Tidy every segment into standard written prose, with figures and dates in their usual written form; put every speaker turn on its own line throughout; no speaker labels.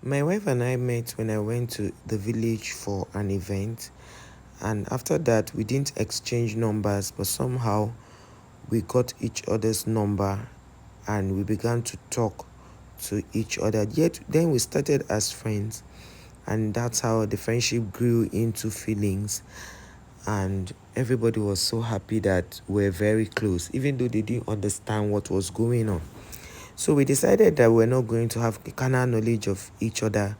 My wife and I met when I went to the village for an event, and after that, we didn't exchange numbers, but somehow we got each other's number and we began to talk to each other. Yet, then we started as friends, and that's how the friendship grew into feelings. And everybody was so happy that we're very close, even though they didn't understand what was going on. So we decided that we're not going to have carnal knowledge of each other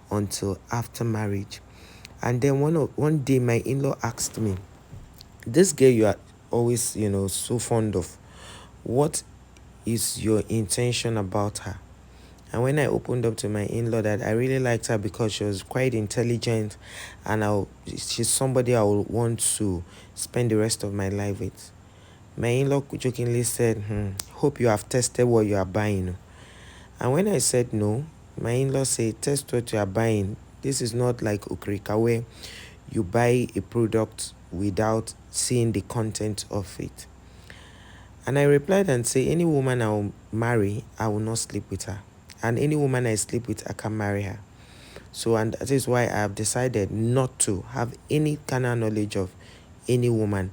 until after marriage. And then one day my in-law asked me, "This girl you are always, so fond of, what is your intention about her?" And when I opened up to my in-law that I really liked her because she was quite intelligent and she's somebody I would want to spend the rest of my life with. My in-law jokingly said, "Hope you have tested what you are buying." And when I said no, my in-law said, "Test what you are buying. This is not like Okrika where you buy a product without seeing the content of it." And I replied and say, "Any woman I will marry, I will not sleep with her. And any woman I sleep with, I can marry her." So, and that is why I have decided not to have any carnal knowledge of any woman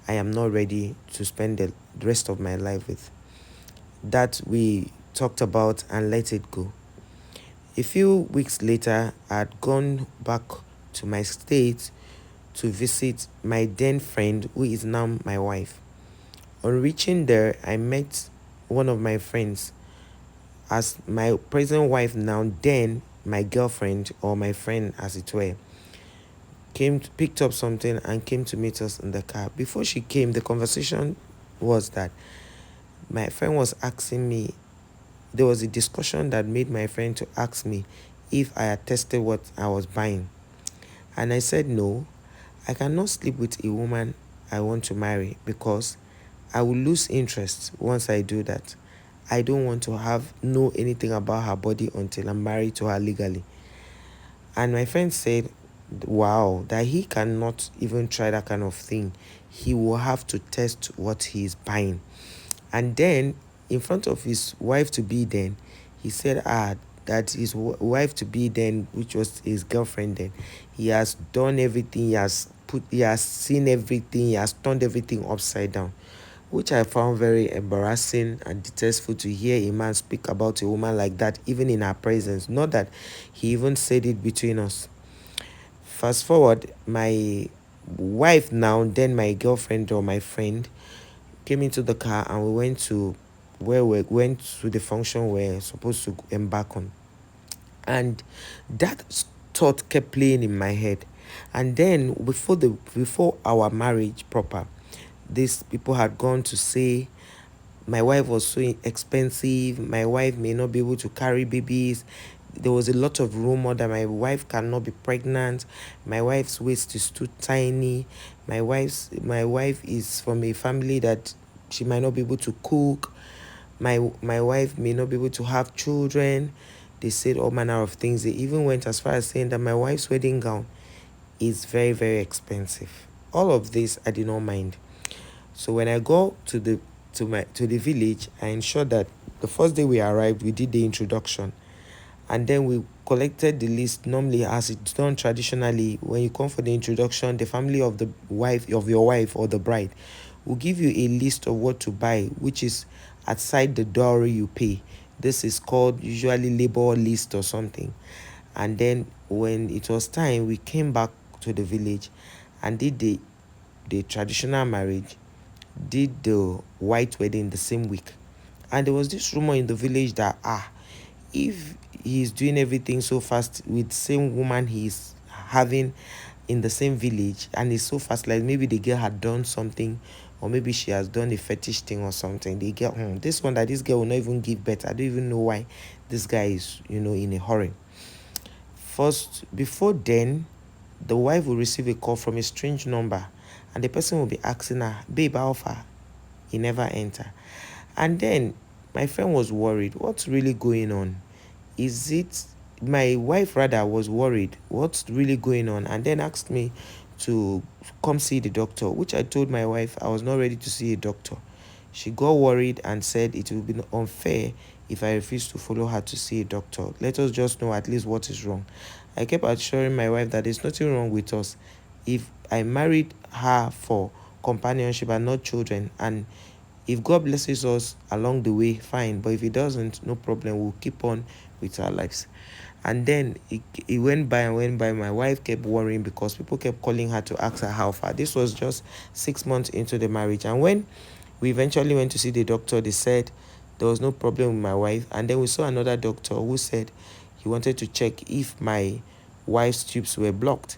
I am not ready to spend the rest of my life with. That we talked about and let it go. A few weeks later, I had gone back to my state to visit my then friend, who is now my wife. On reaching there, I met one of my friends as my present wife now, then my girlfriend or my friend as it were, picked up something and came to meet us in the car. Before she came, the conversation was that my friend was asking me, there was a discussion that made my friend to ask me if I had tested what I was buying. And I said no, I cannot sleep with a woman I want to marry because I will lose interest once I do that. I don't want to know anything about her body until I'm married to her legally. And my friend said, wow, that he cannot even try that kind of thing. He will have to test what he is buying. And then, in front of his wife to be then, he said, that his wife to be then, which was his girlfriend then, he has done everything, he has seen everything, he has turned everything upside down, which I found very embarrassing and distasteful to hear a man speak about a woman like that, even in her presence. Not that he even said it between us. Fast forward, my wife now, then my girlfriend or my friend, came into the car and we went to the function we're supposed to embark on. And that thought kept playing in my head. And then before our marriage proper, these people had gone to say my wife was so expensive, my wife may not be able to carry babies. There was a lot of rumor that my wife cannot be pregnant. My wife's waist is too tiny. My wife is from a family that she might not be able to cook. My wife may not be able to have children. They said all manner of things. They even went as far as saying that my wife's wedding gown is very, very expensive. All of this I did not mind. So when I go to the village, I ensured that the first day we arrived, we did the introduction. And then we collected the list. Normally, as it's done traditionally, when you come for the introduction, the family of your wife or the bride will give you a list of what to buy, which is outside the dowry you pay. This is called usually labor list or something. And then when it was time, we came back to the village and did the traditional marriage, did the white wedding the same week. And there was this rumor in the village that if he's doing everything so fast with the same woman he's having in the same village and it's so fast, like maybe the girl had done something or maybe she has done a fetish thing or something. They get this one that this girl will not even give birth. I don't even know why this guy is in a hurry. First, before then, the wife will receive a call from a strange number and the person will be asking her, "Babe, how far?" He never enter. And then my friend was worried. What's really going on? Is it My wife rather was worried. What's really going on? And then asked me to come see the doctor, which I told my wife I was not ready to see a doctor. She got worried and said it would be unfair if I refuse to follow her to see a doctor. Let us just know at least what is wrong. I kept assuring my wife that there's nothing wrong with us. If I married her for companionship and not children, and if God blesses us along the way, fine. But if He doesn't, no problem. We'll keep on with our lives. And then it went by and went by. My wife kept worrying because people kept calling her to ask her how far. This was just 6 months into the marriage. And when we eventually went to see the doctor, they said there was no problem with my wife. And then we saw another doctor who said he wanted to check if my wife's tubes were blocked.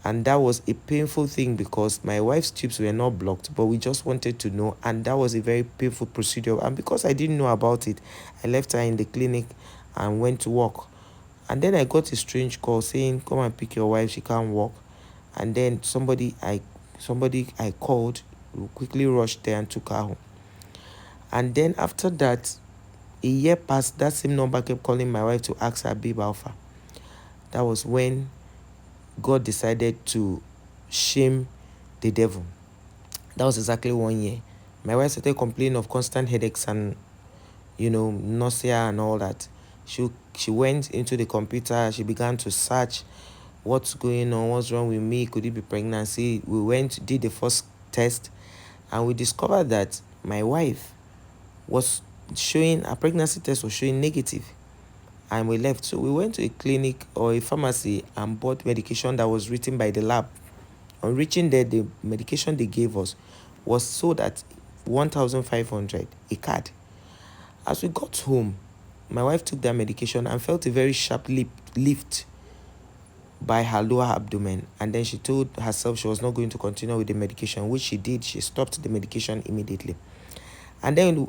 And that was a painful thing because my wife's tubes were not blocked, but we just wanted to know. And that was a very painful procedure. And because I didn't know about it, I left her in the clinic and went to work. And then I got a strange call saying, come and pick your wife, she can't walk. And then somebody I called quickly rushed there and took her home. And then after that, a year passed. That same number kept calling my wife to ask her, babe, alpha. That was when God decided to shame the devil. That was exactly 1 year. My wife started complaining of constant headaches and, nausea and all that. She went into the computer. She began to search what's going on, what's wrong with me, could it be pregnancy. We went, did the first test, and we discovered that my wife was showing, a pregnancy test was showing negative. And we left. So we went to a clinic or a pharmacy and bought medication that was written by the lab. On reaching there, the medication they gave us was sold at 1,500, a card. As we got home, my wife took that medication and felt a very sharp lift by her lower abdomen. And then she told herself she was not going to continue with the medication, which she did. She stopped the medication immediately. And then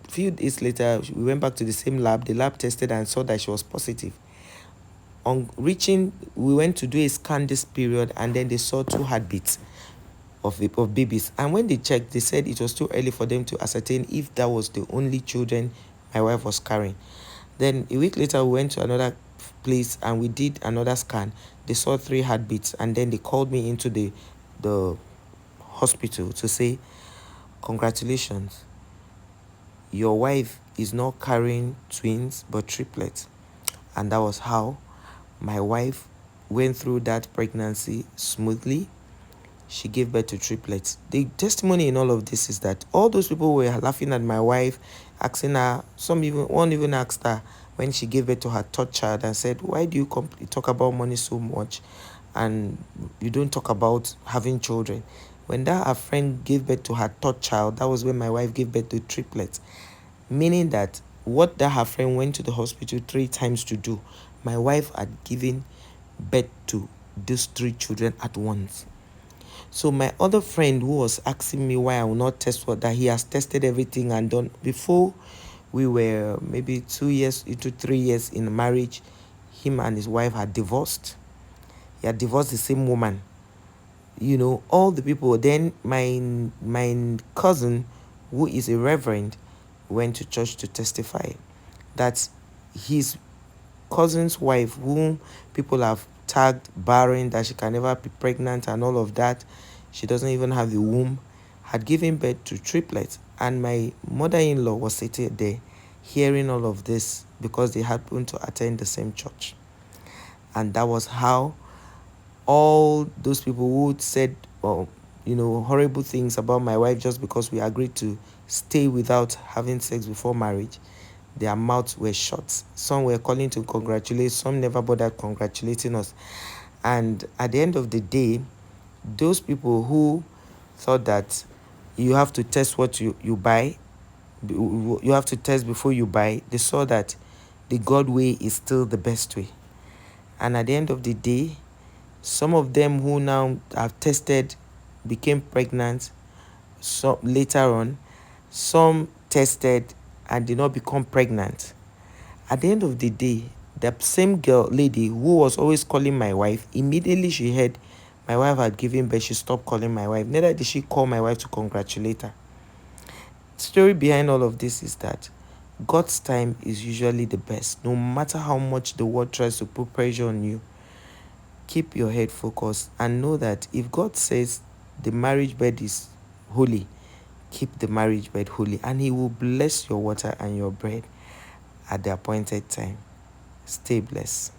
few days later, we went back to the same lab. The lab tested and saw that she was positive. On reaching, we went to do a scan this period, and then they saw 2 heartbeats of babies. And when they checked, they said it was too early for them to ascertain if that was the only children my wife was carrying. Then a week later, we went to another place and we did another scan. They saw 3 heartbeats, and then they called me into the hospital to say, congratulations, your wife is not carrying twins but triplets. And that was how my wife went through that pregnancy smoothly. She gave birth to triplets. The testimony in all of this is that all those people were laughing at my wife, asking her, one even asked her when she gave birth to her third child and said, why do you talk about money so much and you don't talk about having children? When that her friend gave birth to her third child, that was when my wife gave birth to triplets. Meaning that what that her friend went to the hospital 3 times to do, my wife had given birth to these 3 children at once. So my other friend who was asking me why I will not test what, that he has tested everything and done, before we were maybe 2 years into 3 years in marriage, him and his wife had divorced. He had divorced the same woman. All the people. Then my cousin, who is a reverend, went to church to testify that his cousin's wife, whom people have tagged Barren, that she can never be pregnant and all of that, she doesn't even have the womb, had given birth to triplets. And my mother-in-law was sitting there hearing all of this because they happened to attend the same church. And that was how all those people who said horrible things about my wife just because we agreed to stay without having sex before marriage, their mouths were shut. Some were calling to congratulate, some never bothered congratulating us. And at the end of the day, those people who thought that you have to test what you buy, you have to test before you buy, they saw that the God way is still the best way. And at the end of the day, some of them who now have tested became pregnant. So later on, some tested and did not become pregnant. At the end of the day, the same lady who was always calling my wife, immediately she heard my wife had given birth, she stopped calling my wife. Neither did she call my wife to congratulate her. The story behind all of this is that God's time is usually the best. No matter how much the world tries to put pressure on you, keep your head focused and know that if God says the marriage bed is holy, keep the marriage bed holy, and He will bless your water and your bread. at the appointed time. Stay blessed.